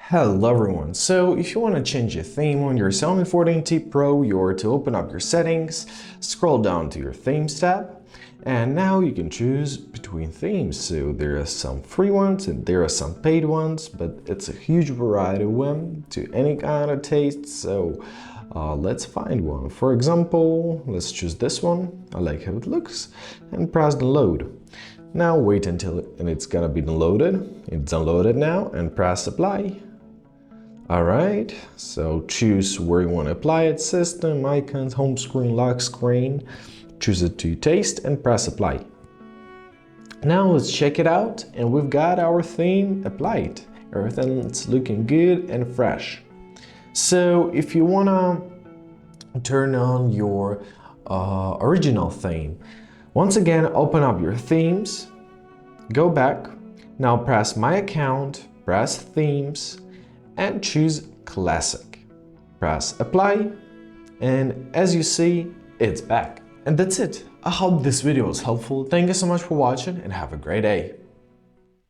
Hello everyone, so if you want to change your theme on your Xiaomi 14T Pro, you're to open up your settings, scroll down to your themes tab, and now you can choose between themes. So there are some free ones and there are some paid ones, but it's a huge variety of them to any kind of taste, so let's find one. For example, let's choose this one. I like how it looks, and press download. Now wait until it's gonna be downloaded. It's downloaded now, and press apply. Alright, so choose where you want to apply it, system, icons, home screen, lock screen, choose it to your taste and press apply. Now let's check it out, and we've got our theme applied. Everything's looking good and fresh. So if you want to turn on your original theme, once again open up your themes, go back, now press my account, press themes, and choose classic. Press apply, and as you see, it's back. And that's it. I hope this video was helpful. Thank you so much for watching and have a great day.